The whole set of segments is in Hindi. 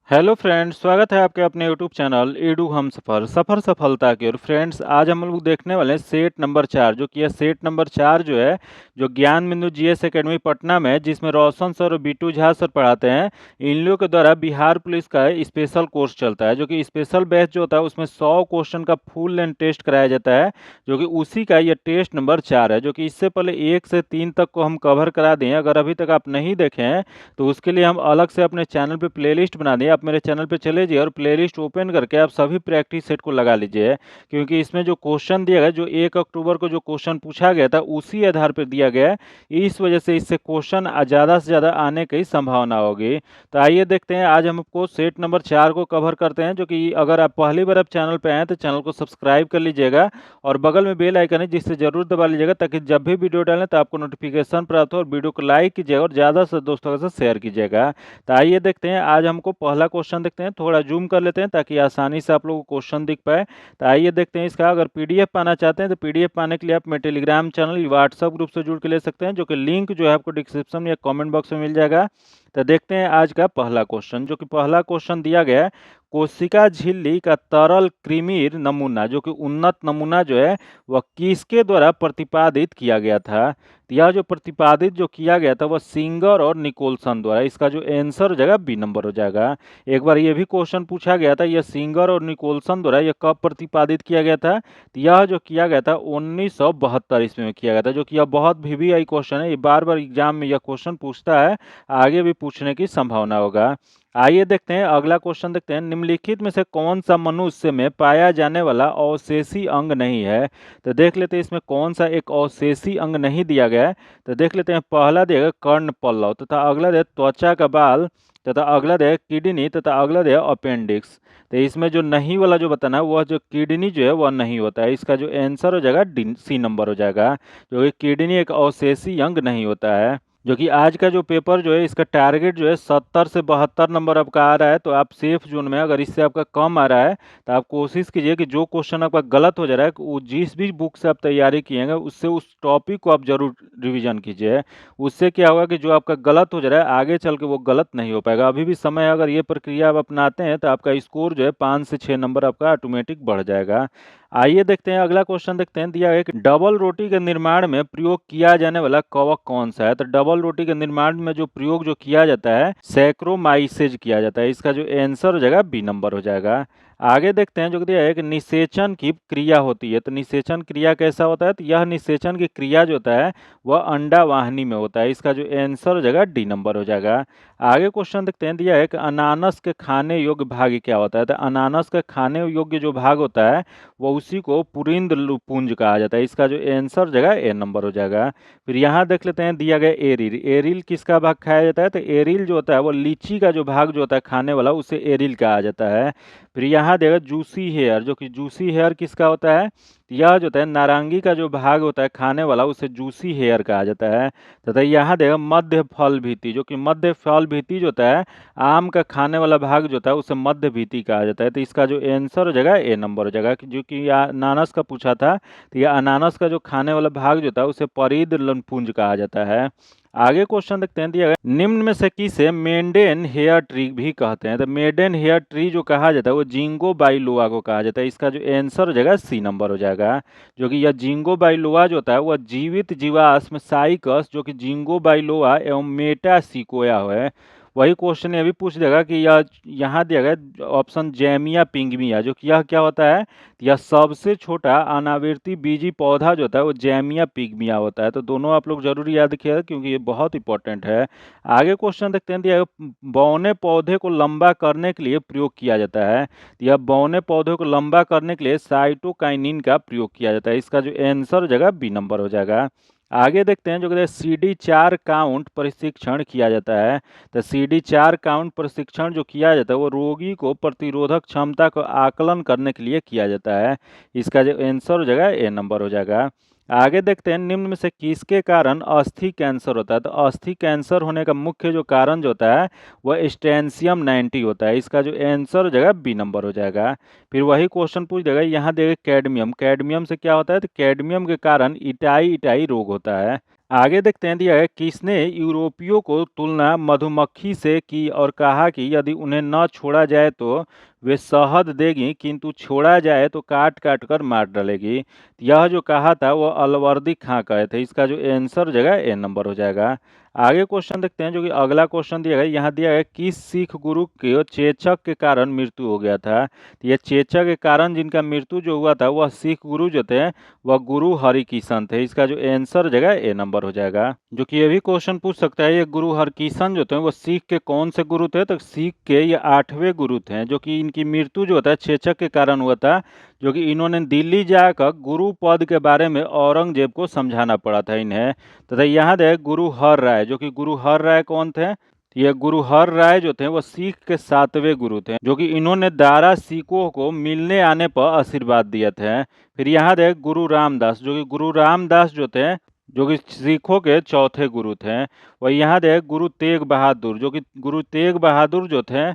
हेलो फ्रेंड्स, स्वागत है आपके अपने यूट्यूब चैनल एडू हम सफ़र सफ़र सफलता की ओर। फ्रेंड्स, आज हम लोग देखने वाले हैं सेट नंबर 4, जो कि यह सेट नंबर 4 जो है, जो ज्ञान बिंदु जीएस एकेडमी पटना में है, जिसमें रोशन सर और बीटू झा सर पढ़ाते हैं। इन लोगों के द्वारा बिहार पुलिस का स्पेशल कोर्स चलता है, जो कि स्पेशल बैच जो होता है उसमें 100 क्वेश्चन का फुल लेंथ टेस्ट कराया जाता है, जो कि उसी का यह टेस्ट नंबर 4 है। जो कि इससे पहले 1 से 3 तक को हम कवर करा दें। अगर अभी तक आप नहीं देखे हैं तो उसके लिए हम अलग से अपने चैनल पे प्लेलिस्ट बना दिए। आप मेरे चैनल पे चले जाइए और प्लेलिस्ट ओपन करके आप सभी प्रैक्टिस सेट को लगा लीजिए, क्योंकि इसमें जो क्वेश्चन दिया गया, जो 1 अक्टूबर को जो क्वेश्चन पूछा गया था उसी आधार पर दिया गया है। इस वजह से इससे क्वेश्चन ज़्यादा से ज़्यादा आने की संभावना होगी। तो आइए देखते हैं, आज हम आपको सेट नंबर 4 को कवर करते हैं। जो कि अगर आप पहली बार आप चैनल पर आए तो चैनल को सब्सक्राइब कर लीजिएगा और बगल में बेल आइकन है जिससे जरूर दबा लीजिएगा, ताकि जब भी वीडियो डालें तो आपको नोटिफिकेशन प्राप्त हो। और वीडियो को लाइक कीजिएगा और ज़्यादा से दोस्तों के साथ शेयर कीजिएगा। तो आइए देखते हैं, आज हमको पहला क्वेश्चन देखते हैं। थोड़ा जूम कर लेते हैं ताकि आसानी से आप लोगों को क्वेश्चन दिख पाए। तो आइए देखते हैं इसका। अगर पीडीएफ पाना चाहते हैं तो पीडीएफ पाने के लिए आप मेरे टेलीग्राम चैनल व्हाट्सएप ग्रुप से जुड़ के ले सकते हैं, जो कि लिंक जो है आपको डिस्क्रिप्शन या कमेंट बॉक्स में मिल जाएगा। तो देखते हैं आज का पहला क्वेश्चन। जो कि पहला क्वेश्चन दिया गया है, कोशिका झिल्ली का तरल कृमिर नमूना, जो कि उन्नत नमूना जो है वह किसके द्वारा प्रतिपादित किया गया था। तो यह जो प्रतिपादित जो किया गया था वह सिंगर और निकोलसन द्वारा। इसका जो आंसर हो जाएगा बी नंबर हो जाएगा। एक बार ये भी क्वेश्चन पूछा गया था, यह सिंगर और निकोलसन द्वारा यह कब प्रतिपादित किया गया था। तो यह जो किया गया था 1972 ईस्वी में किया गया था। जो कि यह बहुत वीवीआई क्वेश्चन है, ये बार बार एग्जाम में यह क्वेश्चन पूछता है, आगे भी पूछने की संभावना होगा। आइए देखते हैं अगला क्वेश्चन। देखते हैं, निम्नलिखित में से कौन सा मनुष्य में पाया जाने वाला अवशेषी अंग नहीं है। तो देख लेते हैं इसमें कौन सा एक अवशेषी अंग नहीं दिया गया है। तो देख लेते हैं, पहला दिया कर्ण पल्लव, तथा अगला दिया त्वचा का बाल, तथा अगला दिया किडनी, तथा अगला दिया अपेंडिक्स। तो इसमें जो नहीं वाला जो बताना है वह जो किडनी जो है वह नहीं होता है। इसका जो आंसर हो जाएगा डी सी नंबर हो जाएगा, जो कि किडनी एक अवशेषी अंग नहीं होता है। जो कि आज का जो पेपर जो है इसका टारगेट जो है 70 से 72 नंबर आपका आ रहा है। तो आप सेफ जोन में, अगर इससे आपका कम आ रहा है तो आप कोशिश कीजिए कि जो क्वेश्चन आपका गलत हो जा रहा है वो जिस भी बुक से आप तैयारी किएंगे उससे उस टॉपिक को आप जरूर रिवीजन कीजिए। उससे क्या होगा कि जो आपका गलत हो जा रहा है आगे चल के वो गलत नहीं हो पाएगा। अभी भी समय है, अगर ये प्रक्रिया आप अपनाते हैं तो आपका स्कोर जो है 5 से 6 नंबर आपका ऑटोमेटिक बढ़ जाएगा। आइए देखते हैं अगला क्वेश्चन। देखते हैं, दिया है कि डबल रोटी के निर्माण में प्रयोग किया जाने वाला कवक कौन सा है। तो डबल रोटी के निर्माण में जो प्रयोग जो किया जाता है सैक्रोमाइसेज किया जाता है। इसका जो आंसर हो जाएगा बी नंबर हो जाएगा। आगे देखते हैं, जो दिया है कि निषेचन की क्रिया होती है। तो निषेचन क्रिया कैसा होता है। तो यह निषेचन की क्रिया जो होता है वह अंडा वाहिनी में होता है। इसका जो आंसर हो जाएगा डी नंबर हो जाएगा। आगे क्वेश्चन देखते हैं, दिया है कि अनानास के खाने योग्य भाग क्या होता है। तो अनानास का खाने योग्य जो भाग होता है वो उसी को पुरिंद पुंज कहा जाता है। इसका जो आंसर जगह ए नंबर हो जाएगा। फिर यहाँ देख लेते हैं, दिया गया एरिल। एरिल किसका भाग खाया जाता है। तो एरिल जो होता है वो लीची का जो भाग जो होता है खाने वाला उसे एरिल कहा जाता है। फिर यहाँ देगा जूसी हेयर, जो कि जूसी हेयर किसका होता है। यह जो होता है नारंगी का जो भाग होता है खाने वाला उसे जूसी हेयर कहा जाता है। तथा यहाँ देगा मध्य फल भीति, जो कि मध्य फल भीति जो होता है आम का खाने वाला भाग जो होता है उसे मध्य भीति कहा जाता है। तो इसका जो आंसर हो जाएगा ए नंबर हो जाएगा, जो कि अनानास का पूछा था। तो यह अनानास का जो खाने वाला भाग जो होता है उसे परिद पुंज कहा जाता है। आगे क्वेश्चन देखते हैं, दिया गया निम्न में से किसे मेंडेन हेयर ट्री भी कहते हैं। तो मेंडेन हेयर ट्री जो कहा जाता है वो जिंगो बाइलोआ को कहा जाता है। इसका जो आंसर हो जाएगा सी नंबर हो जाएगा, जो कि यह जिंगो बाइलोआ जो होता है वह जीवित जीवाश्म साइकस, जो कि जिंगो बाइलोआ एवं मेटा सिकोया है। वही क्वेश्चन ये भी पूछ देगा कि यह यहाँ दिया गया ऑप्शन जैमिया पिंगमिया, जो कि यह क्या होता है। यह सबसे छोटा अनावृति बीजी पौधा जो होता है वो जैमिया पिग्मिया होता है। तो दोनों आप लोग जरूर याद रखिएगा क्योंकि ये बहुत इंपॉर्टेंट है। आगे क्वेश्चन देखते हैं, दिया बौने पौधे को लंबा करने के लिए प्रयोग किया जाता है। यह बौने पौधे को लंबा करने के लिए साइटोकाइनिन का प्रयोग किया जाता है। इसका जो आंसर हो जाएगा बी नंबर हो जाएगा। आगे देखते हैं, जो कहते हैं CD4 काउंट प्रशिक्षण किया जाता है। तो CD4 काउंट प्रशिक्षण जो किया जाता है वो रोगी को प्रतिरोधक क्षमता को आकलन करने के लिए किया जाता है। इसका जो आंसर हो जाएगा ए नंबर हो जाएगा। आगे देखते हैं, निम्न में से किसके कारण अस्थि कैंसर होता है। तो अस्थि कैंसर होने का मुख्य जो कारण जो होता है वह स्टेंसियम 90 होता है। इसका जो आंसर हो जाएगा बी नंबर हो जाएगा। फिर वही क्वेश्चन पूछ देगा, यहाँ देगा कैडमियम। कैडमियम से क्या होता है। तो कैडमियम के कारण इटाई इटाई रोग होता है। आगे देखते हैं, दिया है किसने यूरोपियों को तुलना मधुमक्खी से की और कहा कि यदि उन्हें न छोड़ा जाए तो वे शहद देगी, किंतु छोड़ा जाए तो काट काट कर मार डालेगी। यह जो कहा था वो अलवर्दी खां कहे थे। इसका जो आंसर हो जाएगा ए नंबर हो जाएगा। आगे क्वेश्चन देखते हैं, जो कि अगला क्वेश्चन दिया गया, यहाँ दिया गया किस सिख गुरु के चेचक के कारण मृत्यु हो गया था। तो यह चेचक के कारण जिनका मृत्यु जो हुआ था वह सिख गुरु जो थे वह गुरु हरिकिशन थे। इसका जो आंसर हो जाएगा ए नंबर हो जाएगा। जो कि ये भी क्वेश्चन पूछ सकता है, ये गुरु हरकिशन जो थे वो सिख के कौन से गुरु थे, तो सिख के ये 8वें गुरु थे, जो कि इनकी मृत्यु जो होता है चेचक के कारण हुआ था। जो कि इन्होंने दिल्ली जाकर गुरु पद के बारे में औरंगजेब को समझाना पड़ा था इन्हें। तथा यहाँ दे गुरु हर राय, जो कि गुरु हर राय कौन थे, ये गुरु हर राय जो थे वो सिख के 7वें गुरु थे, जो कि इन्होंने दारा सिखों को मिलने आने पर आशीर्वाद दिए थे। फिर यहाँ दे गुरु रामदास, जो कि गुरु रामदास जो थे जो कि सिखों के चौथे गुरु थे। वही यहाँ दे गुरु तेग बहादुर, जो कि गुरु तेग बहादुर जो थे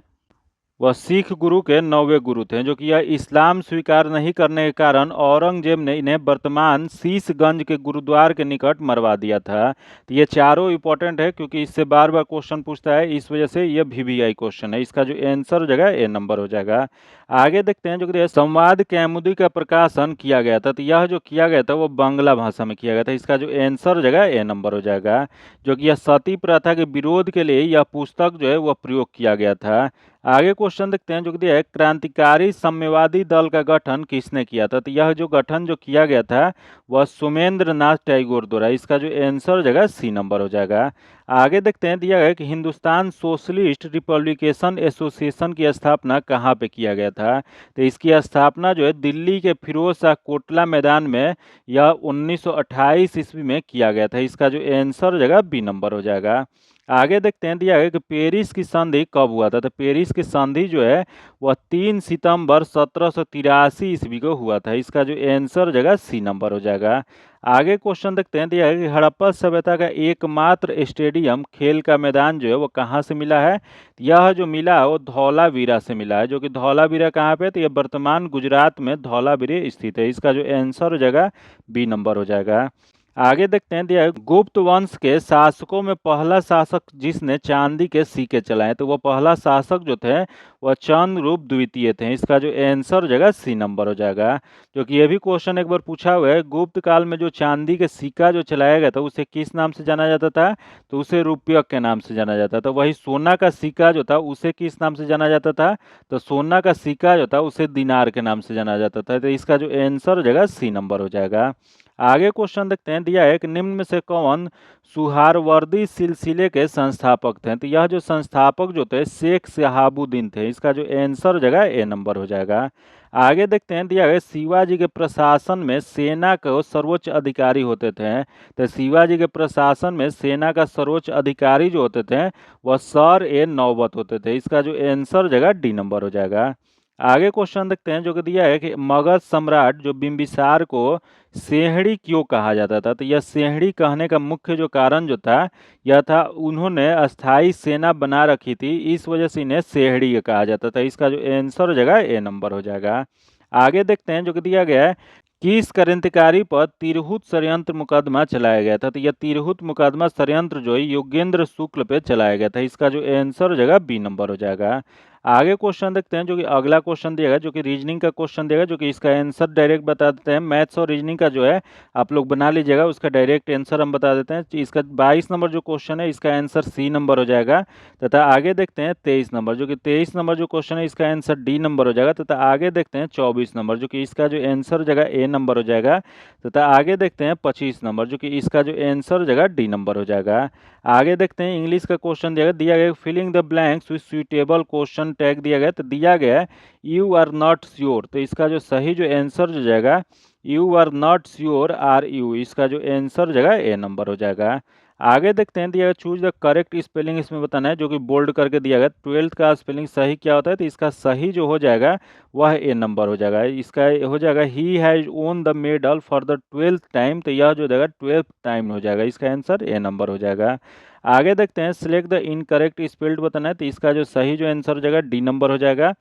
वह सिख गुरु के 9वें गुरु थे। जो कि यह इस्लाम स्वीकार नहीं करने के कारण औरंगजेब ने इन्हें वर्तमान शीशगंज के गुरुद्वार के निकट मरवा दिया था। तो ये चारों इंपॉर्टेंट है क्योंकि इससे बार बार क्वेश्चन पूछता है, इस वजह से यह VVI क्वेश्चन है। इसका जो आंसर हो जाएगा ए नंबर हो जाएगा। आगे देखते हैं, जो कि संवाद कौमुदी का प्रकाशन किया गया था। तो यह जो किया गया था वो बांग्ला भाषा में किया गया था। इसका जो आंसर हो जाएगा ए नंबर हो जाएगा। जो कि यह सती प्रथा के विरोध के लिए यह पुस्तक जो है वह प्रयोग किया गया था। आगे क्वेश्चन देखते हैं, जो कि दिया है क्रांतिकारी साम्यवादी दल का गठन किसने किया था। तो यह जो गठन जो किया गया था वह सोमेंद्र नाथ टैगोर द्वारा। इसका जो आंसर हो जाएगा सी नंबर हो जाएगा। आगे देखते हैं, दिया गया कि हिंदुस्तान सोशलिस्ट रिपब्लिकेशन एसोसिएशन की स्थापना कहाँ पे किया गया था। तो इसकी स्थापना जो है दिल्ली के फिरोज शाह कोटला मैदान में यह 1928 ईस्वी में किया गया था। इसका जो आंसर हो जाएगा बी नंबर हो जाएगा। आगे देखते हैं, दिया गया कि पेरिस की संधि कब हुआ था। तो पेरिस की संधि जो है वह 3 सितंबर 1783 ईस्वी को हुआ था। इसका जो आंसर हो जाएगा सी नंबर हो जाएगा। आगे क्वेश्चन देखते हैं, दिया है कि हड़प्पा सभ्यता का एकमात्र स्टेडियम खेल का मैदान जो है वो कहाँ से मिला है। यह जो मिला है वो धौलावीरा से मिला है। जो कि धौलावीरा कहाँ पे है, तो यह वर्तमान गुजरात में धौलावीरा स्थित है। इसका जो आंसर हो जाएगा बी नंबर हो जाएगा। आगे देखते हैं, दिया है गुप्त वंश के शासकों में पहला शासक जिसने चांदी के सिक्के चलाए, तो वो पहला शासक जो थे वह चंद्रगुप्त द्वितीय थे। इसका जो आंसर हो जाएगा सी नंबर हो जाएगा। जो कि ये भी क्वेश्चन एक बार पूछा हुआ है, गुप्त काल में जो चांदी के सिक्का जो चलाया गया था उसे किस नाम से जाना जाता था, तो उसे रुपयक के नाम से जाना जाता था। वही सोना का सिक्का जो था उसे किस नाम से जाना जाता था, तो सोना का सिक्का जो था उसे दिनार के नाम से जाना जाता था। तो इसका जो आंसर हो जाएगा सी नंबर हो जाएगा। आगे क्वेश्चन देखते हैं, दिया है कि निम्न में से कौन सुहारवर्दी सिलसिले के संस्थापक थे। तो यह जो संस्थापक जो थे शेख शहाबुद्दीन थे। इसका जो आंसर हो जाएगा ए नंबर हो जाएगा। आगे देखते हैं, दिया है शिवाजी के प्रशासन में सेना को सर्वोच्च अधिकारी होते थे। तो शिवाजी के प्रशासन में सेना का सर्वोच्च अधिकारी जो होते थे वह सर ए नौबत होते थे। इसका जो आंसर हो जाएगा डी नंबर हो जाएगा। आगे क्वेश्चन देखते हैं, जो कि दिया है कि मगध सम्राट जो बिंबिसार को सेहड़ी क्यों कहा जाता था। तो यह सेहड़ी कहने का मुख्य जो कारण जो था यह था उन्होंने अस्थाई सेना बना रखी थी, इस वजह से इन्हें सेहड़ी कहा जाता था। इसका जो आंसर हो जाएगा ए नंबर हो जाएगा। आगे देखते हैं, जो कि दिया गया है किस क्रांतिकारी पर तिरहुत षड्यंत्र मुकदमा चलाया गया था। तो यह तिरहुत मुकदमा षड्यंत्र जो है योगेंद्र शुक्ल पे चलाया गया था। इसका जो आंसर हो जाएगा बी नंबर हो जाएगा। आगे क्वेश्चन देखते हैं, जो कि अगला क्वेश्चन दिया गया, जो कि रीजनिंग का क्वेश्चन दिया गया, जो कि इसका आंसर डायरेक्ट बता देते हैं। मैथ्स और रीजनिंग का जो है आप लोग बना लीजिएगा, उसका डायरेक्ट आंसर हम बता देते हैं। इसका 22 नंबर जो क्वेश्चन है इसका आंसर सी नंबर हो जाएगा। तथा आगे देखते हैं 23 नंबर, जो कि 23 नंबर जो क्वेश्चन है इसका आंसर डी नंबर हो जाएगा। तथा आगे देखते हैं 24 नंबर, जो कि इसका जो आंसर हो जाएगा ए नंबर हो जाएगा। तथा आगे देखते हैं 25 नंबर, जो कि इसका जो आंसर हो जाएगा डी नंबर हो जाएगा। आगे देखते हैं इंग्लिश का क्वेश्चन दिया गया filling the blanks with suitable question tag दिया गया। तो दिया गया यू आर नॉट श्योर। तो इसका जो सही जो आंसर हो जाएगा you are not sure are you. इसका जो आंसर हो जाएगा ए नंबर हो जाएगा। आगे देखते हैं, दिया गया चूज द करेक्ट स्पेलिंग इसमें बताना है, जो कि बोल्ड करके दिया गया 12th का स्पेलिंग सही क्या होता है। तो इसका सही जो हो जाएगा वह ए नंबर हो जाएगा। इसका हो जाएगा he has own the medal for the 12th time. तो यह जो जाएगा 12th टाइम हो जाएगा। इसका आंसर ए नंबर हो जाएगा। आगे देखते हैं सिलेक्ट द इनकरेक्ट स्पेल्ड बताना है। तो इसका जो सही जो आंसर हो जाएगा डी नंबर हो जाएगा।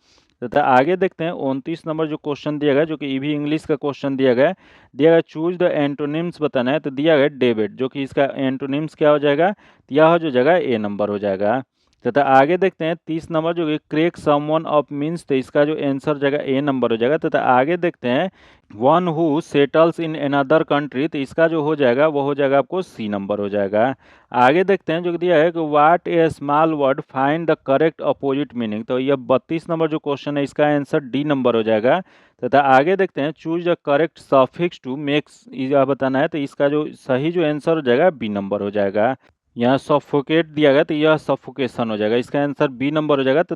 तथा आगे देखते हैं 29 नंबर जो क्वेश्चन दिया गया, जो कि ईवी इंग्लिश का क्वेश्चन दिया गया है। दिया गया चूज द एंटोनिम्स बताना है, तो दिया गया डेबिट, जो कि इसका एंटोनिम्स क्या हो जाएगा, तो यह जो जगह ए नंबर हो जाएगा। तथा आगे देखते हैं 30 नंबर जो कि क्रेक समवन ऑफ मीन्स, तो इसका जो आंसर जगह ए नंबर हो जाएगा। तथा आगे देखते हैं one who settles in another country, तो इसका जो हो जाएगा वो हो जाएगा आपको सी नंबर हो जाएगा। आगे देखते हैं जो दिया है कि what A small word find the correct opposite meaning, तो यह 32 नंबर जो क्वेश्चन है इसका आंसर डी नंबर हो जाएगा। तथा आगे देखते हैं choose the correct suffix to makes, यह बताना है, तो इसका जो सही जो आंसर हो जाएगा बी नंबर हो जाएगा। यहाँ सफोकेट दिया गया तो यह सफोकेशन हो जाएगा, इसका आंसर बी नंबर हो जाएगा। तो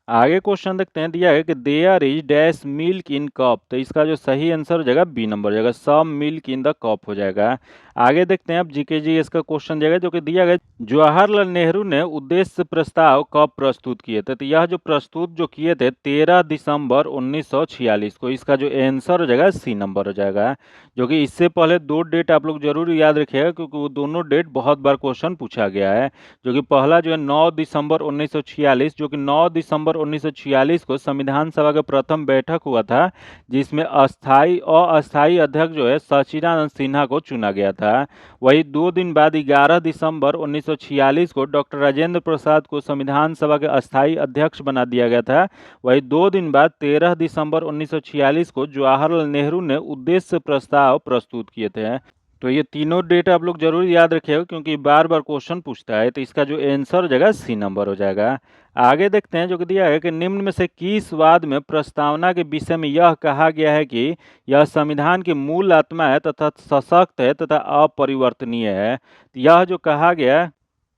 आगे क्वेश्चन देखते हैं, दिया है कि there is dash milk in cup, तो इसका जो सही आंसर हो जाएगा बी नंबर हो जाएगा, some milk in the cup हो जाएगा। आगे देखते हैं अब जीके जी इसका क्वेश्चन जाएगा, जो कि दिया गया जवाहरलाल नेहरू ने उद्देश्य प्रस्ताव कब प्रस्तुत किए थे, तो यह जो प्रस्तुत जो किए थे 13 दिसंबर 1946 को, इसका जो आंसर हो जाएगा सी नंबर हो जाएगा। जो कि इससे पहले दो डेट आप लोग जरूर याद रखिएगा, क्योंकि वो दोनों डेट बहुत बार क्वेश्चन पूछा गया है। जो कि पहला जो है 9 दिसंबर 1946, जो कि 9 दिसंबर 1946 को संविधान सभा का प्रथम बैठक हुआ था, जिसमें अस्थाई अध्यक्ष जो है सच्चिदानंद सिन्हा को चुना गया था। वही 2 दिन बाद 11 दिसंबर 1946 को डॉक्टर राजेंद्र प्रसाद को संविधान सभा के अस्थाई अध्यक्ष बना दिया गया था। वही 2 दिन बाद 13 दिसंबर 1946 को जवाहरलाल नेहरू ने उद्देश्य प्रस्ताव प्रस्तुत किए थे। तो ये तीनों डेट आप लोग जरूर याद रखिएगा, क्योंकि बार बार क्वेश्चन पूछता है। तो इसका जो आंसर हो जाएगा सी नंबर हो जाएगा। आगे देखते हैं जो कि दिया है कि निम्न में से किस वाद में प्रस्तावना के विषय में यह कहा गया है कि यह संविधान की मूल आत्मा है तथा सशक्त है तथा अपरिवर्तनीय है। तो यह जो कहा गया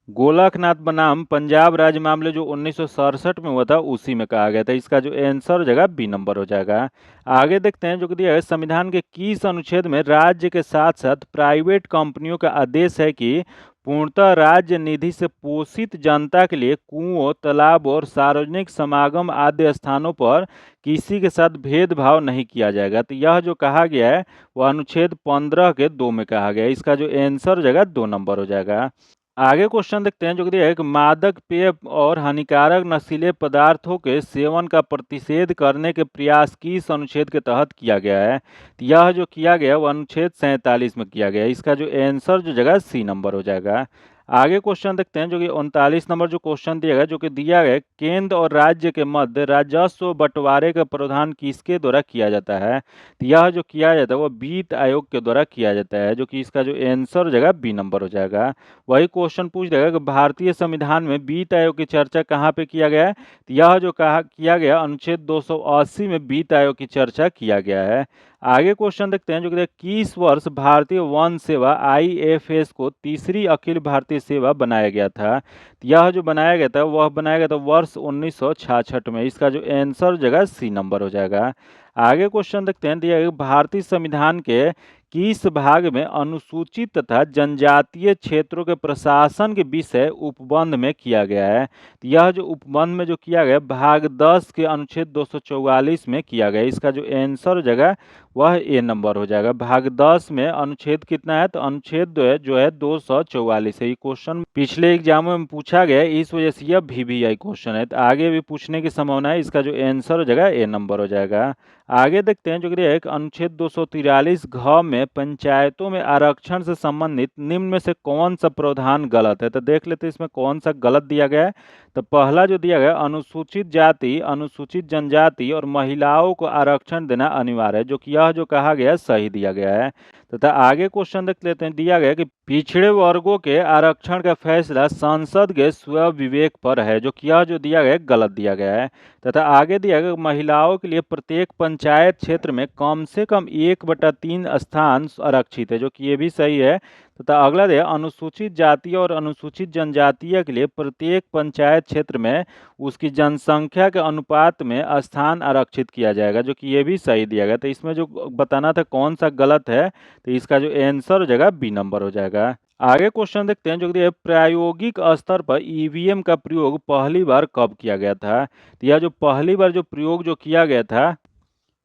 गोलकनाथ बनाम पंजाब राज्य मामले जो 1967 में हुआ था उसी में कहा गया था। इसका जो आंसर हो जाएगा बी नंबर हो जाएगा। आगे देखते हैं जो कि दिया है संविधान के किस अनुच्छेद में राज्य के साथ साथ प्राइवेट कंपनियों का आदेश है कि पूर्णतः राज्य निधि से पोषित जनता के लिए कुओं, तालाब और सार्वजनिक समागम आदि स्थानों पर किसी के साथ भेदभाव नहीं किया जाएगा। तो यह जो कहा गया है वह अनुच्छेद 15 के 2 में कहा गया है। इसका जो आंसर हो जाएगा 2 नंबर हो जाएगा। आगे क्वेश्चन देखते हैं जो कि दिया है कि मादक पेय और हानिकारक नशीले पदार्थों के सेवन का प्रतिषेध करने के प्रयास किस अनुच्छेद के तहत किया गया है। तो यह जो किया गया वो अनुच्छेद 47 में किया गया है। इसका जो आंसर जो जगह सी नंबर हो जाएगा। आगे क्वेश्चन देखते हैं जो कि 39 नंबर जो क्वेश्चन दिया गया, जो कि दिया गया केंद्र और राज्य के मध्य राजस्व बंटवारे का प्रावधान किसके द्वारा किया जाता है। तो यह जो किया जाता है वो वित्त आयोग के द्वारा किया जाता है, जो कि इसका जो आंसर हो जाएगा बी नंबर हो जाएगा। वही क्वेश्चन पूछ देगा कि भारतीय संविधान में वित्त आयोग की चर्चा कहाँ पे किया गया है। तो यह जो कहा किया गया अनुच्छेद 280 में वित्त आयोग की चर्चा किया गया है। आगे क्वेश्चन देखते हैं जो कि किस वर्ष भारतीय वन सेवा आईएफएस को तीसरी अखिल भारतीय सेवा बनाया गया था। तो यह जो बनाया गया था वह बनाया गया था वर्ष 1966 में। इसका जो आंसर जगह सी नंबर हो जाएगा। आगे क्वेश्चन देखते हैं दिया गया भारतीय संविधान के किस भाग में अनुसूचित तथा जनजातीय क्षेत्रों के प्रशासन के विषय उपबंध में किया गया है। तो यह जो उपबंध में जो किया गया भाग 10 के अनुच्छेद 244 में किया गया। इसका जो आंसर हो जाएगा वह ए नंबर हो जाएगा। भाग 10 में अनुच्छेद कितना है, तो अनुच्छेद जो है 244 है। ये क्वेश्चन पिछले एग्जामों में पूछा गया है, इस वजह से यह VVI क्वेश्चन है। तो आगे भी पूछने की संभावना है। इसका जो आंसर हो जाएगा ए नंबर हो जाएगा। आगे देखते हैं जो कि एक अनुच्छेद 243 घ में पंचायतों में आरक्षण से संबंधित निम्न में से कौन सा प्रावधान गलत है। तो देख लेते हैं इसमें कौन सा गलत दिया गया है। तो पहला जो दिया गया अनुसूचित जाति, अनुसूचित जनजाति और महिलाओं को आरक्षण देना अनिवार्य है, जो कि यह जो कहा गया सही दिया गया है। तथा आगे क्वेश्चन देख लेते हैं, दिया गया कि पिछड़े वर्गों के आरक्षण का फैसला संसद के स्व विवेक पर है, जो कि यह जो दिया गया गलत दिया गया है। तथा आगे दिया गया महिलाओं के लिए प्रत्येक पंचायत क्षेत्र में कम से कम 1/3 स्थान आरक्षित है, जो कि ये भी सही है। तथा अगला है अनुसूचित जाति और अनुसूचित जनजातीय के लिए प्रत्येक पंचायत क्षेत्र में उसकी जनसंख्या के अनुपात में स्थान आरक्षित किया जाएगा, जो कि ये भी सही दिया गया। तो इसमें जो बताना था कौन सा गलत है, तो इसका जो आंसर हो जाएगा बी नंबर हो जाएगा। आगे क्वेश्चन देखते हैं जो कि प्रायोगिक स्तर पर ईवीएम का प्रयोग पहली बार कब किया गया था। तो यह जो पहली बार जो प्रयोग जो किया गया था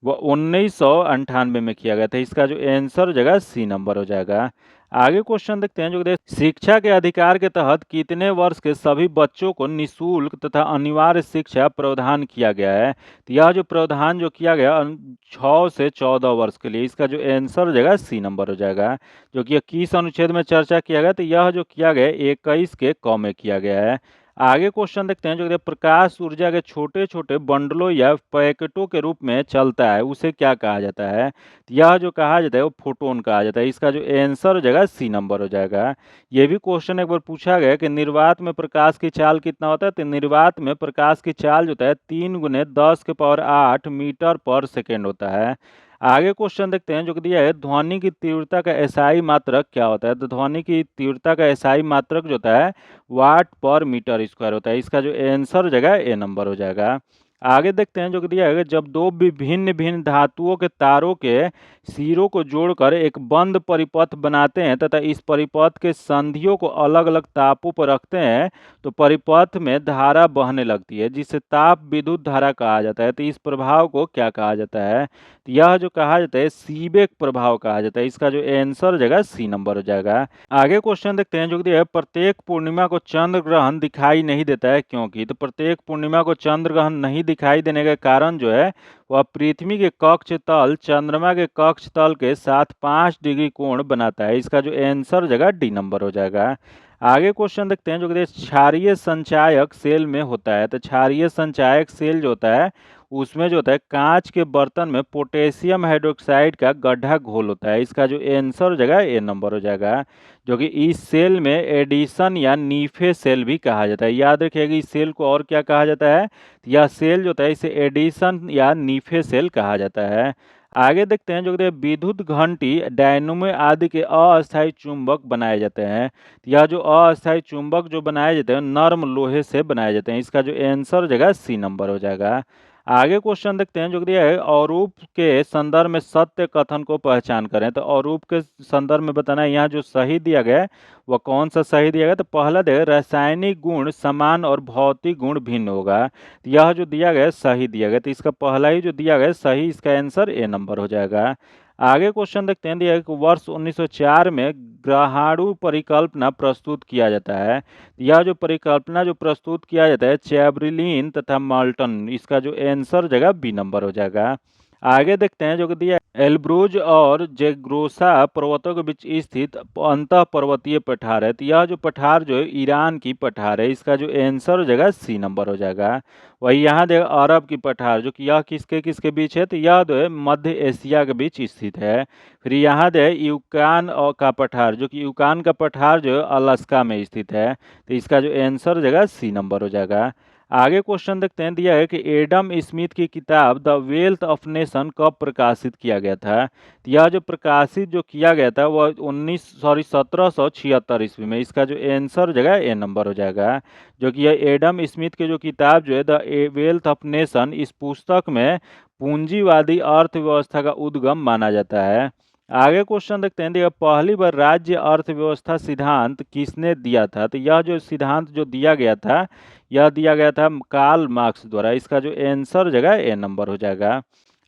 वह 1998 में किया गया था। इसका जो आंसर हो जाएगा सी नंबर हो जाएगा। आगे क्वेश्चन देखते हैं जो शिक्षा के अधिकार के तहत कितने वर्ष के सभी बच्चों को निःशुल्क तथा अनिवार्य शिक्षा प्रावधान किया गया है। तो यह जो प्रावधान जो किया गया 6 से 14 वर्ष के लिए, इसका जो आंसर हो जाएगा सी नंबर हो जाएगा। जो कि 21 अनुच्छेद में चर्चा किया गया, तो यह जो किया गया 21 के क में किया गया है। आगे क्वेश्चन देखते हैं जो प्रकाश ऊर्जा के छोटे छोटे बंडलों या पैकेटों के रूप में चलता है, उसे क्या कहा जाता है। यह जो कहा जाता है वो फोटोन कहा जाता है। इसका जो आंसर हो जाएगा सी नंबर हो जाएगा। ये भी क्वेश्चन एक बार पूछा गया कि निर्वात में प्रकाश की चाल कितना होता है। तो निर्वात में प्रकाश की चाल जो होता है 3 × 10⁸ मीटर पर सेकेंड होता है। आगे क्वेश्चन देखते हैं जो कि दिया है ध्वनि की तीव्रता का एसआई मात्रक क्या होता है। तो ध्वनि की तीव्रता का एसआई मात्रक जो होता है वाट पर मीटर स्क्वायर होता है। इसका जो आंसर हो जाएगा ए नंबर हो जाएगा। आगे देखते हैं जो कि दिया है जब दो विभिन्न भिन्न धातुओं के तारों के सिरों को जोड़कर एक बंद परिपथ बनाते हैं तथा इस परिपथ के संधियों को अलग अलग तापों पर रखते हैं तो परिपथ में धारा बहने लगती है, जिसे ताप विद्युत धारा कहा जाता है। तो इस प्रभाव को क्या कहा जाता है। तो यह जो कहा जाता है सीबेक प्रभाव कहा जाता है। इसका जो आंसर हो जाएगा सी नंबर हो जाएगा। आगे क्वेश्चन देखते हैं जो कि प्रत्येक पूर्णिमा को चंद्र ग्रहण दिखाई नहीं देता है, क्योंकि। तो प्रत्येक पूर्णिमा को चंद्र ग्रहण नहीं दिखाई देने का कारण जो है वह पृथ्वी के कक्ष तल चंद्रमा के कक्ष तल के साथ 5 डिग्री कोण बनाता है। इसका जो आंसर हो जाएगा डी नंबर हो जाएगा। आगे क्वेश्चन देखते हैं जो कि क्षारीय संचायक सेल में होता है। तो क्षारीय संचायक सेल जो होता है उसमें जो होता है कांच के बर्तन में पोटेशियम हाइड्रोक्साइड का गड्ढा घोल होता है। इसका जो आंसर हो जाएगा ए नंबर हो जाएगा। जो कि इस सेल में एडिशन या नीफे सेल भी कहा जाता है। याद रखिएगा इस सेल को और क्या कहा जाता है। यह सेल जो होता है इसे एडिशन या नीफे सेल कहा जाता है। आगे देखते हैं जो कि विद्युत घंटी डायनमो आदि के अस्थायी चुंबक बनाए जाते हैं। यह जो अस्थायी चुंबक जो बनाए जाते हैं नर्म लोहे से बनाए जाते हैं। इसका जो आंसर हो जाएगा सी नंबर हो जाएगा। आगे क्वेश्चन देखते हैं जो कि दिया है औरूप के संदर्भ में सत्य कथन को पहचान करें। तो औरूप के संदर्भ में बताना है यहाँ जो सही दिया गया है वह कौन सा सही दिया गया। तो पहला देखिए रासायनिक गुण समान और भौतिक गुण भिन्न होगा। तो यह जो दिया गया है सही दिया गया, तो इसका पहला ही जो दिया गया है सही, इसका आंसर ए नंबर हो जाएगा। आगे क्वेश्चन देखते हैं दिया है कि वर्ष 1904 में ग्रहाणु परिकल्पना प्रस्तुत किया जाता है। यह जो परिकल्पना जो प्रस्तुत किया जाता है चैबरिलीन तथा माल्टन, इसका जो आंसर जगह बी नंबर हो जाएगा। आगे देखते हैं जो कि दिया एल्ब्रूज और जेग्रोसा पर्वतों के बीच स्थित अंतः पर्वतीय पठार है। तो यह जो पठार जो है ईरान की पठार है। इसका जो आंसर हो जाएगा सी नंबर हो जाएगा। वही यहाँ देखो अरब की पठार जो कि यह किसके किसके बीच है। तो यह जो है मध्य एशिया के बीच स्थित है। फिर यहाँ जो है यूकान का पठार जो कि यूकान का पठार जो है अलास्का में स्थित है। तो इसका जो आंसर हो जाएगा सी नंबर हो जाएगा। आगे क्वेश्चन देखते हैं दिया है कि एडम स्मिथ की किताब द वेल्थ ऑफ नेशन कब प्रकाशित किया गया था। तो यह जो प्रकाशित जो किया गया था वह 1776 ईस्वी में। इसका जो आंसर जगह ए नंबर हो जाएगा। जो कि यह एडम स्मिथ की जो किताब जो है द वेल्थ ऑफ नेशन, इस पुस्तक में पूंजीवादी अर्थव्यवस्था का उद्गम माना जाता है। आगे क्वेश्चन देखते हैं देखिए पहली बार राज्य अर्थव्यवस्था सिद्धांत किसने दिया था। तो यह जो सिद्धांत जो दिया गया था यह दिया गया था कार्ल मार्क्स द्वारा। इसका जो आंसर जगह ए नंबर हो जाएगा।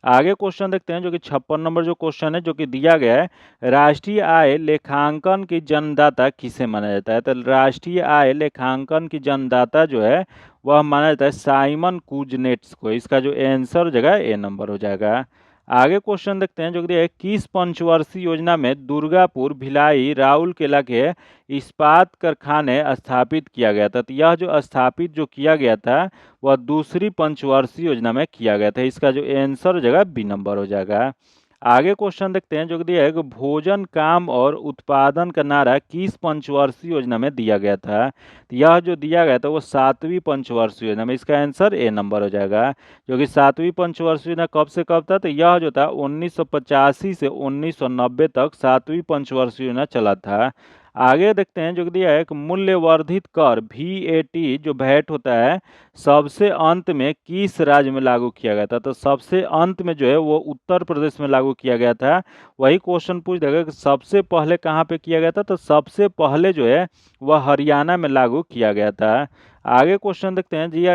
आगे क्वेश्चन देखते हैं जो कि 56 नंबर जो क्वेश्चन है जो कि दिया गया है राष्ट्रीय आय लेखांकन की जन्मदाता किसे माना जाता है। तो राष्ट्रीय आय लेखांकन की जन्मदाता जो है वह माना जाता है साइमन कुजनेट्स को। इसका जो आंसर जगह ए नंबर हो जाएगा। आगे क्वेश्चन देखते हैं जो कि किस पंचवर्षीय योजना में दुर्गापुर भिलाई राउरकेला के इस्पात कारखाने स्थापित किया गया था। तो यह जो स्थापित जो किया गया था वह दूसरी पंचवर्षीय योजना में किया गया था। इसका जो आंसर जगह बी नंबर हो जाएगा। आगे क्वेश्चन देखते हैं जो कि दिया है कि भोजन काम और उत्पादन का नारा किस पंचवर्षीय योजना में दिया गया था। तो यह जो दिया गया था वो 7वीं पंचवर्षीय योजना में। इसका आंसर ए नंबर हो जाएगा। जो कि 7वीं पंचवर्षीय योजना कब से कब था। तो यह जो था 1985 से 1990 तक 7वीं पंचवर्षीय योजना चला था। आगे देखते हैं जो कि दिया है कि मूल्य वर्धित कर VAT जो वैट होता है सबसे अंत में किस राज्य में लागू किया गया था। तो सबसे अंत में जो है वो उत्तर प्रदेश में लागू किया गया था। वही क्वेश्चन पूछ देगा कि सबसे पहले कहाँ पे किया गया था। तो सबसे पहले जो है वह हरियाणा में लागू किया गया था। आगे क्वेश्चन देखते हैं जी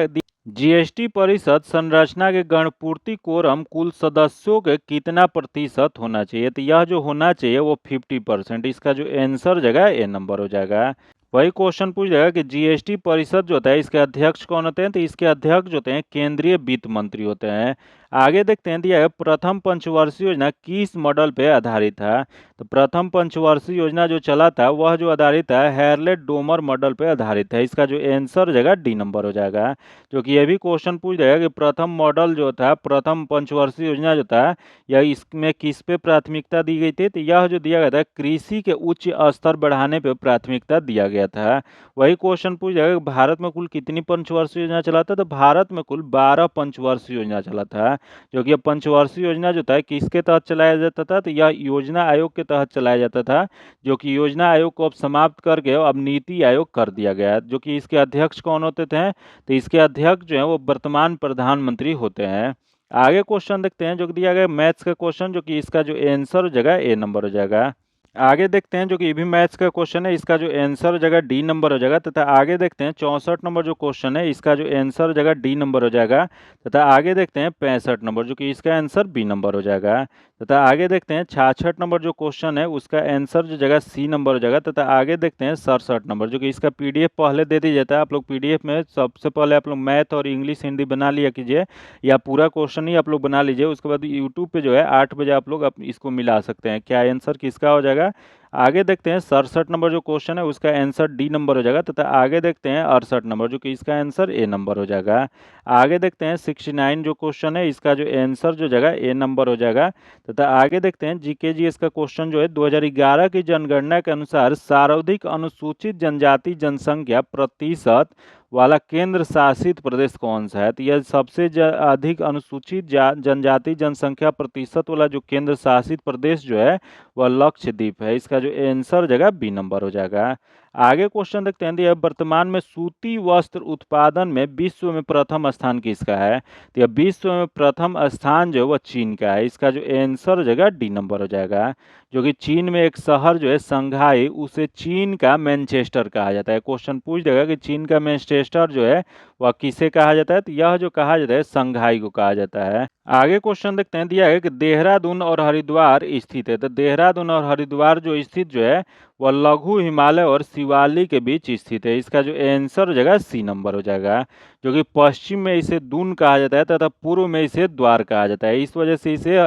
जीएसटी परिषद संरचना के गणपूर्ति कोरम कुल सदस्यों के कितना प्रतिशत होना चाहिए? तो यह जो होना चाहिए वो 50%। इसका जो आंसर जगह ए नंबर हो जाएगा। वही क्वेश्चन पूछ जाएगा कि जीएसटी परिषद जो होता है इसके अध्यक्ष कौन होते हैं? तो इसके अध्यक्ष जो होते हैं केंद्रीय वित्त मंत्री होते हैं। आगे देखते हैं, दिया है प्रथम पंचवर्षीय योजना किस मॉडल पे आधारित था? तो प्रथम पंचवर्षीय योजना जो चला था वह जो आधारित है हैरलेट डोमर मॉडल पे आधारित है। इसका जो आंसर जगह डी नंबर हो जाएगा। जो कि ये भी क्वेश्चन पूछ जाएगा कि प्रथम मॉडल जो था, प्रथम पंचवर्षीय योजना जो था, यह इसमें किस पे प्राथमिकता दी गई थी? तो यह जो दिया गया था कृषि के उच्च स्तर बढ़ाने पे प्राथमिकता दिया गया था। वही क्वेश्चन पूछ जाएगा कि भारत में कुल कितनी पंचवर्षीय योजना चला था? तो भारत में कुल 12 पंचवर्षीय योजना चला था। जो कि यह पंचवर्षीय योजना जो था किसके तहत चलाया जाता था? तो यह योजना आयोग के तहत चलाया जाता था। जो कि योजना आयोग को अब समाप्त करके अब नीति आयोग कर दिया गया। जो कि इसके अध्यक्ष कौन होते थे? तो इसके अध्यक्ष जो है वो वर्तमान प्रधानमंत्री होते हैं। आगे क्वेश्चन देखते हैं जो कि दिया गया मैथ्स का क्वेश्चन, जो कि इसका जो आंसर हो जाएगा ए नंबर हो जाएगा। आगे देखते हैं जो कि ये भी मैथ्स का क्वेश्चन है, इसका जो आंसर हो जाएगा डी नंबर हो जाएगा। तथा आगे देखते हैं 64 नंबर जो क्वेश्चन है इसका जो आंसर हो जाएगा डी नंबर हो जाएगा। तथा आगे देखते हैं 65 नंबर जो कि इसका आंसर बी नंबर हो जाएगा। तथा आगे देखते हैं 66 नंबर जो क्वेश्चन है उसका आंसर जो जगह सी नंबर हो जाएगा। तथा आगे देखते हैं 67 नंबर जो कि इसका पीडीएफ पहले दे दिया जाता है। आप लोग पीडीएफ में सबसे पहले आप लोग मैथ और इंग्लिश हिंदी बना लिया कीजिए, या पूरा क्वेश्चन ही आप लोग बना लीजिए। उसके बाद यूट्यूब पे जो है 8 बजे आप लोग इसको मिला सकते हैं क्या आंसर किसका हो जाएगा। आगे देखते हैं 67 नंबर जो क्वेश्चन है उसका आंसर डी नंबर हो जाएगा। तथा आगे देखते हैं 68 नंबर जो कि इसका आंसर ए नंबर हो जाएगा। आगे देखते हैं 69 जो क्वेश्चन है इसका जो आंसर जो जगह ए नंबर हो जाएगा। तथा आगे देखते हैं जीके जीएस का क्वेश्चन जो है 2011 की जनगणना के अनुसार सर्वाधिक अनुसूचित जनजाति जनसंख्या प्रतिशत वाला केंद्र शासित प्रदेश कौन सा है? तो यह सबसे अधिक अनुसूचित जनजाति जनसंख्या प्रतिशत वाला जो केंद्र शासित प्रदेश जो है वह लक्षद्वीप है। इसका जो आंसर जगह बी नंबर हो जाएगा। आगे क्वेश्चन देखते हैं, वर्तमान में सूती वस्त्र उत्पादन में विश्व में प्रथम स्थान किसका है? तो यह विश्व में प्रथम स्थान जो है वह चीन का है। इसका जो आंसर जगह डी नंबर हो जाएगा। जो कि चीन में एक शहर जो है संघाई, उसे चीन का मैनचेस्टर कहा जाता है। क्वेश्चन पूछ देगा कि चीन का मैनचेस्टर जो है वह किसे कहा जाता है? तो यह जो कहा जाता है संघाई को कहा जाता है। आगे क्वेश्चन देखते हैं, दिया है कि देहरादून और हरिद्वार स्थित है। तो देहरादून और हरिद्वार जो स्थित जो है वह लघु हिमालय और शिवालिक के बीच स्थित है। इसका जो आंसर हो जाएगा सी नंबर हो जाएगा। जो कि पश्चिम में इसे दून कहा जाता है तथा पूर्व में इसे द्वार कहा जाता है। इस वजह से इसे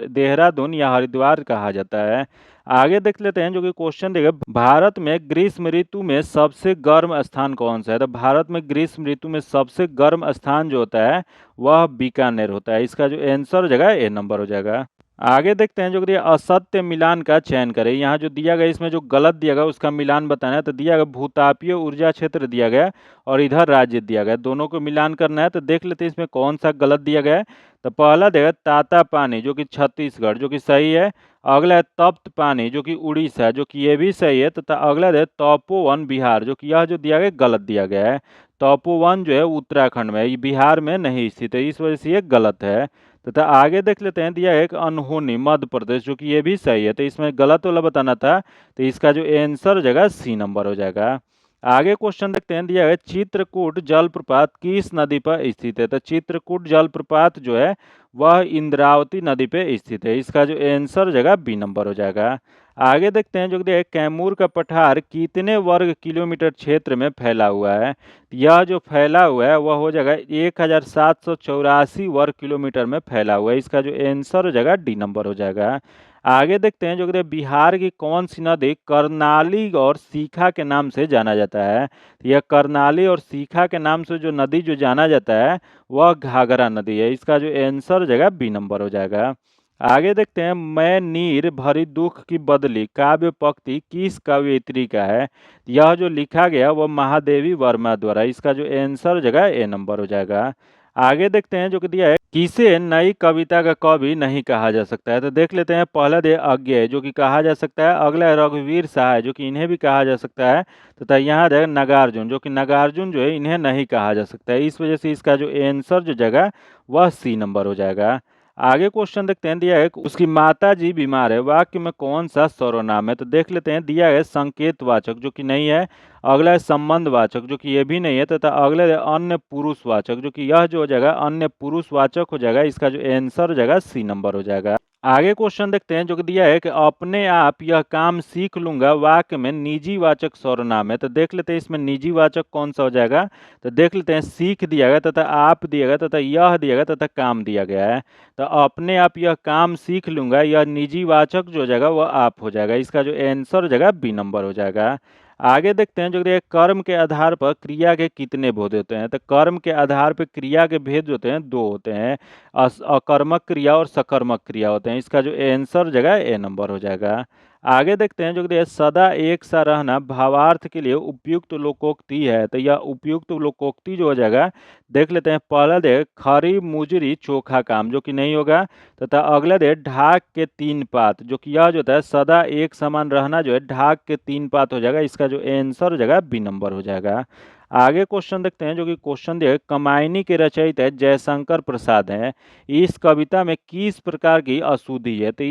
देहरादून या हरिद्वार कहा जाता है। आगे देख लेते हैं जो कि क्वेश्चन देगा, भारत में ग्रीष्म ऋतु में सबसे गर्म स्थान कौन सा है? तो भारत में ग्रीष्म ऋतु में सबसे गर्म स्थान जो होता है वह बीकानेर होता है। इसका जो आंसर हो जाएगा ए नंबर हो जाएगा। आगे देखते हैं जो कि दिया असत्य मिलान का चयन करें। यहाँ जो दिया गया इसमें जो गलत दिया गया उसका मिलान बताना है। तो दिया गया भूतापीय ऊर्जा क्षेत्र दिया गया और इधर राज्य दिया गया, दोनों को मिलान करना है। तो देख लेते हैं इसमें कौन सा गलत दिया गया है। तो पहला देगा ताता पानी जो कि छत्तीसगढ़, जो कि सही है। अगला है तप्त पानी जो कि उड़ीसा, जो कि ये भी सही है। तथा अगला है तपोवन बिहार, जो कि यह जो दिया गया गलत दिया गया है। तपोवन जो है उत्तराखंड में, ये बिहार में नहीं स्थित है, इस वजह से ये गलत है। तथा आगे देख लेते हैं, दिया है एक अनहोनी मध्य प्रदेश, जो कि ये भी सही है। तो इसमें गलत वाला बताना था। तो इसका जो आंसर हो जाएगा सी नंबर हो जाएगा। आगे क्वेश्चन देखते हैं, दिया है चित्रकूट जलप्रपात किस नदी पर स्थित है? तो चित्रकूट जलप्रपात जो है वह इंद्रावती नदी पे स्थित है। इसका जो आंसर हो जाएगा बी नंबर हो जाएगा। आगे देखते हैं जो कि दिया है कैमूर का पठार कितने वर्ग किलोमीटर क्षेत्र में फैला हुआ है? यह जो फैला हुआ है वह हो जाएगा 1784 वर्ग किलोमीटर में फैला हुआ है। इसका जो आंसर हो जाएगा डी नंबर हो जाएगा। आगे देखते हैं जो कि बिहार की कौन सी नदी करनाली और सीखा के नाम से जाना जाता है? यह करनाली और सीखा के नाम से जो नदी जो जाना जाता है वह घाघरा नदी है। इसका जो आंसर हो जाएगा बी नंबर हो जाएगा। आगे देखते हैं, मैं नीर भरी दुख की बदली काव्य पंक्ति किस कवयित्री का है? यह जो लिखा गया वह महादेवी वर्मा द्वारा। इसका जो आंसर हो जाएगा ए नंबर हो जाएगा। आगे देखते हैं जो कि दिया है, किसे नई कविता का कवि नहीं कहा जा सकता है? तो देख लेते हैं, पहला दे अज्ञेय जो कि कहा जा सकता है। अगला है रघुवीर सहाय जो कि इन्हें भी कहा जा सकता है। तथा यहाँ है नागार्जुन जो कि नागार्जुन जो है इन्हें नहीं कहा जा सकता है। इस वजह से इसका जो आंसर जो जगह वह सी नंबर हो जाएगा। आगे क्वेश्चन देखते हैं, दिया है कि उसकी माता जी बीमार है, वाक्य में कौन सा सर्वनाम है? तो देख लेते हैं, दिया है संकेतवाचक जो कि नहीं है, अगला है संबंधवाचक जो कि ये भी नहीं है, तथा अगला है अन्य पुरुषवाचक जो कि यह जो हो जाएगा अन्य पुरुषवाचक हो जाएगा। इसका जो आंसर हो जाएगा सी नंबर हो जाएगा। आगे क्वेश्चन देखते हैं जो कि दिया है कि अपने आप यह काम सीख लूंगा, वाक्य में निजी वाचक सर्वनाम है। तो देख लेते हैं इसमें निजी वाचक कौन सा हो जाएगा? तो देख लेते हैं, सीख दिया गया तथा आप दिया गया तथा यह दिया गया तथा काम दिया गया है। तो अपने आप यह काम सीख लूंगा, यह निजी वाचक जो हो जाएगा वह आप हो जाएगा। इसका जो आंसर हो जाएगा बी नंबर हो जाएगा। आगे देखते हैं जो दिया है, कर्म के आधार पर क्रिया के कितने भेद होते हैं? तो कर्म के आधार पर क्रिया के भेद होते हैं, दो होते हैं, अकर्मक क्रिया और सकर्मक क्रिया होते हैं। इसका जो आंसर जगह ए नंबर हो जाएगा। आगे देखते हैं जो कि सदा एक सा रहना भावार्थ के लिए उपयुक्त लोकोक्ति है। तो यह उपयुक्त लोकोक्ति जो हो जाएगा, देख लेते हैं, पहला देख खरी मुजरी चोखा काम जो कि नहीं होगा, तथा अगला देख ढाक के तीन पात जो कि यह जो होता है सदा एक समान रहना जो है ढाक के तीन पात हो जाएगा। इसका जो आंसर हो जाएगा बी नंबर हो जाएगा। आगे क्वेश्चन देखते हैं जो कि क्वेश्चन दिया है, कमायनी के रचयिता जयशंकर प्रसाद हैं, इस कविता में किस प्रकार की अशुद्धि है? तो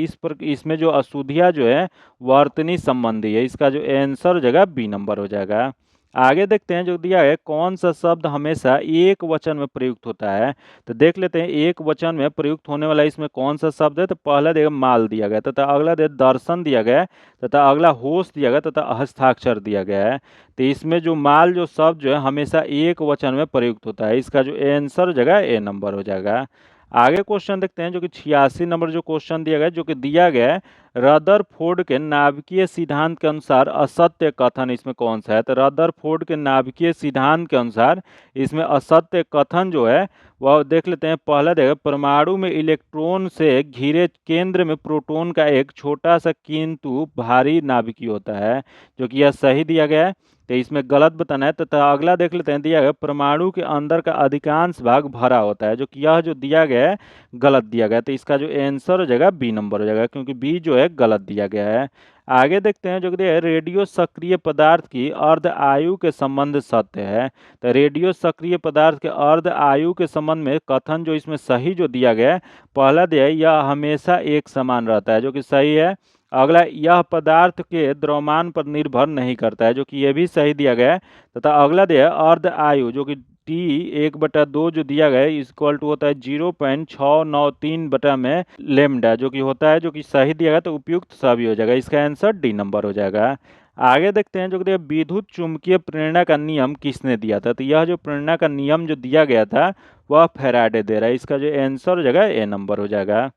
इसमें जो अशुद्धियाँ जो है वर्तनी संबंधी है। इसका जो आंसर हो जाएगा बी नंबर हो जाएगा। आगे देखते हैं जो दिया है, कौन सा शब्द हमेशा एक वचन में प्रयुक्त होता है? तो देख लेते हैं एक वचन में प्रयुक्त होने वाला इसमें कौन सा शब्द है? तो पहला देगा माल दिया गया, तथा अगला दे दर्शन दिया गया है, तथा अगला होश दिया गया, तथा हस्ताक्षर दिया गया है। तो इसमें जो माल जो शब्द जो है हमेशा एक वचन में प्रयुक्त होता है। इसका जो आंसर हो जाएगा ए नंबर हो जाएगा। आगे क्वेश्चन देखते हैं जो कि 86 नंबर जो क्वेश्चन दिया गया है, जो कि दिया गया है रदरफोर्ड के नाभिकीय सिद्धांत के अनुसार असत्य कथन इसमें कौन सा है? तो रदरफोर्ड के नाभिकीय सिद्धांत के अनुसार इसमें असत्य कथन जो है वह देख लेते हैं, पहला देखा परमाणु में इलेक्ट्रॉन से घिरे केंद्र में प्रोटॉन का एक छोटा सा किंतु भारी नाभिकीय होता है, जो कि यह सही दिया गया है। तो इसमें गलत बताना है। तथा अगला देख लेते हैं, दिया गया परमाणु के अंदर का अधिकांश भाग भरा होता है, जो कि यह जो दिया गया है गलत दिया गया है। तो इसका जो आंसर हो जाएगा बी नंबर हो जाएगा, क्योंकि बी जो है गलत दिया गया है। आगे देखते हैं जो कि दिया है, रेडियो सक्रिय पदार्थ की अर्ध आयु के संबंध सत्य है। तो रेडियो सक्रिय पदार्थ के अर्ध आयु के संबंध में कथन जो इसमें सही जो दिया गया है, पहला दिया है यह हमेशा एक समान रहता है, जो कि सही है। अगला यह पदार्थ के द्रव्यमान पर निर्भर नहीं करता है, जो कि यह भी सही दिया गया है। तथा अगला दिया है अर्ध आयु, जो कि टी 1/2 जो दिया गया है इक्वल टू होता है 0.693 बटा में लेमडा, जो कि होता है, जो कि सही दिया गया। तो उपयुक्त सभी हो जाएगा। इसका आंसर डी नंबर हो जाएगा। आगे देखते हैं जो कि विद्युत चुंबकीय प्रेरणा का नियम किसने दिया था? तो यह जो प्रेरणा का नियम जो दिया गया था वह फैराडे दे रहा है। इसका जो आंसर हो जाएगा ए नंबर हो जाएगा।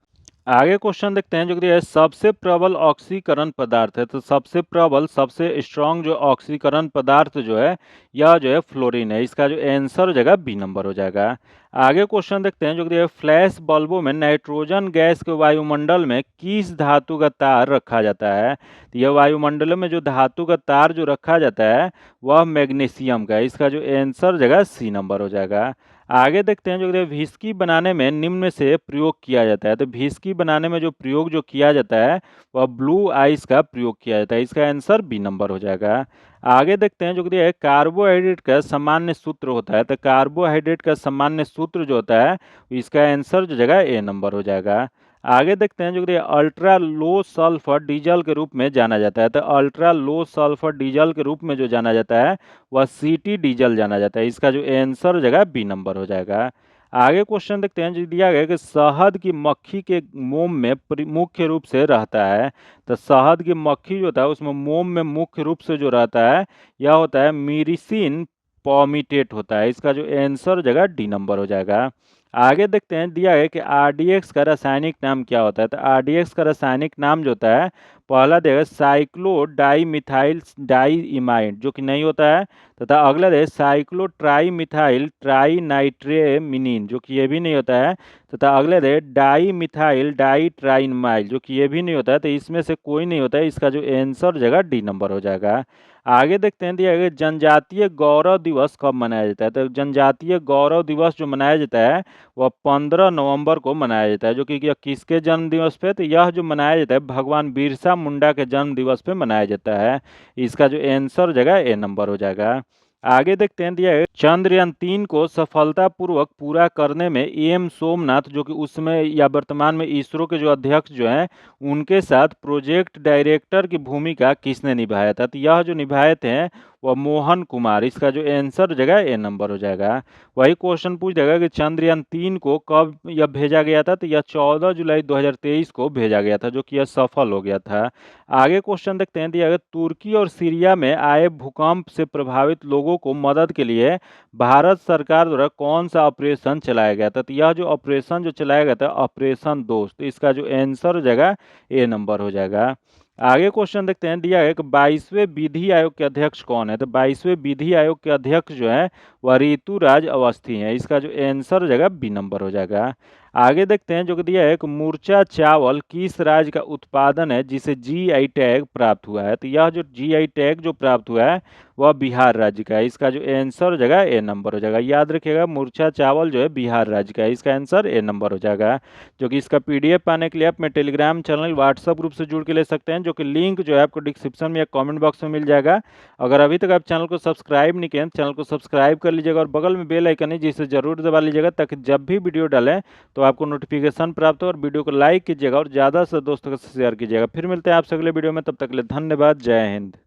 आगे क्वेश्चन देखते हैं जो कि सबसे प्रबल ऑक्सीकरण पदार्थ है। तो सबसे प्रबल सबसे स्ट्रॉन्ग जो ऑक्सीकरण पदार्थ जो है यह जो है फ्लोरीन है। इसका जो आंसर हो जाएगा बी नंबर हो जाएगा। आगे क्वेश्चन देखते हैं जो कि फ्लैश बल्बों में नाइट्रोजन गैस के वायुमंडल में किस धातु का तार रखा जाता है? तो यह वायुमंडल में जो धातु का तार जो रखा जाता है वह मैग्नीशियम का है। इसका जो आंसर हो जाएगा सी नंबर हो जाएगा। आगे देखते हैं जो व्हिस्की बनाने में निम्न में से प्रयोग किया जाता है। तो व्हिस्की बनाने में जो प्रयोग जो किया जाता है वह ब्लू आइस का प्रयोग किया जाता है। इसका आंसर बी नंबर हो जाएगा। आगे देखते हैं जो कि कार्बोहाइड्रेट का सामान्य सूत्र होता है। तो कार्बोहाइड्रेट का सामान्य सूत्र जो होता है इसका आंसर जो जगह ए नंबर हो जाएगा। आगे देखते हैं जो कि अल्ट्रा लो सल्फर डीजल के रूप में जाना जाता है। तो अल्ट्रा लो सल्फर डीजल के रूप में जो जाना जाता है वह सीटी डीजल जाना जाता है। इसका जो आंसर हो जाएगा बी नंबर हो जाएगा। आगे क्वेश्चन देखते हैं जो दिया गया कि शहद की मक्खी के मोम में मुख्य रूप से रहता है। तो शहद की मक्खी जो होता है उसमें मोम में मुख्य रूप से जो रहता है यह होता है मीरिसिन पॉमिटेट होता है। इसका जो आंसर हो जाएगा डी नंबर हो जाएगा। आगे देखते हैं दिया है कि आरडीएक्स का रासायनिक नाम क्या होता है। तो आरडीएक्स का रासायनिक नाम जो होता है पहला देगा साइक्लो डाई मिथाइल डाई इमाइड, जो कि नहीं होता है। तथा अगला है साइक्लो ट्राई मिथाइल ट्राई नाइट्रेमिनिन, जो कि ये भी नहीं होता है। तथा अगला है डाई मिथाइल डाई ट्राइनमाइल, जो कि ये भी नहीं होता है। तो इसमें से कोई नहीं होता है। इसका जो आंसर जगह डी नंबर हो जाएगा। आगे देखते हैं दिया गया जनजातीय गौरव दिवस कब मनाया जाता है। तो जनजातीय गौरव दिवस जो मनाया जाता है वह 15 नवंबर को मनाया जाता है, जो कि यह किसके जन्म दिवस पे? तो यह जो मनाया जाता है भगवान बिरसा मुंडा के जन्म दिवस पे मनाया जाता है। इसका जो आंसर हो जाएगा ए नंबर हो जाएगा। आगे देखते हैं, दिया है चंद्रयान 3 को सफलतापूर्वक पूरा करने में एम सोमनाथ, जो कि उस समय या वर्तमान में इसरो के जो अध्यक्ष जो हैं, उनके साथ प्रोजेक्ट डायरेक्टर की भूमिका किसने निभाया था? तो यह जो निभाए थे वह मोहन कुमार। इसका जो आंसर हो जाएगा ए नंबर हो जाएगा। वही क्वेश्चन पूछ देगा कि चंद्रयान 3 को कब यह भेजा गया था? तो यह 14 जुलाई 2023 को भेजा गया था, जो कि यह सफल हो गया था। आगे क्वेश्चन देखते हैं, दिया गया तुर्की और सीरिया में आए भूकंप से प्रभावित लोगों को मदद के लिए भारत सरकार द्वारा कौन सा ऑपरेशन चलाया गया था? तो यह जो ऑपरेशन जो चलाया गया था, ऑपरेशन दोस्त, इसका जो आंसर हो जाएगा ए नंबर हो जाएगा। आगे क्वेश्चन देखते हैं, दिया है कि 22वें विधि आयोग के अध्यक्ष कौन है? तो 22वें विधि आयोग के अध्यक्ष जो है वह ऋतुराज अवस्थी हैं। इसका जो आंसर हो जाएगा बी नंबर हो जाएगा। आगे देखते हैं, जो कि दिया है कि मूर्छा चावल किस राज्य का उत्पादन है जिसे जीआई टैग प्राप्त हुआ है? तो यह जो जीआई टैग जो प्राप्त हुआ है वह बिहार राज्य का है। इसका जो आंसर हो जाएगा ए नंबर हो जाएगा। याद रखिएगा, मूर्छा चावल जो है बिहार राज्य का है। इसका आंसर ए नंबर हो जाएगा। जो कि इसका पीडीएफ पाने के लिए आप मेरे टेलीग्राम चैनल व्हाट्सएप ग्रुप से जुड़ के ले सकते हैं, जो कि लिंक जो है आपको डिस्क्रिप्शन में या कमेंट बॉक्स में मिल जाएगा। अगर अभी तक आप चैनल को सब्सक्राइब नहीं किए हैं, चैनल को सब्सक्राइब कर लीजिएगा और बगल में बेल आइकन है जिसे जरूर दबा लीजिएगा, ताकि जब भी वीडियो डालें तो आपको नोटिफिकेशन प्राप्त हो। और वीडियो को लाइक कीजिएगा और ज़्यादा से दोस्तों के साथ शेयर कीजिएगा। फिर मिलते हैं आपसे अगले वीडियो में, तब तक के लिए धन्यवाद। जय हिंद।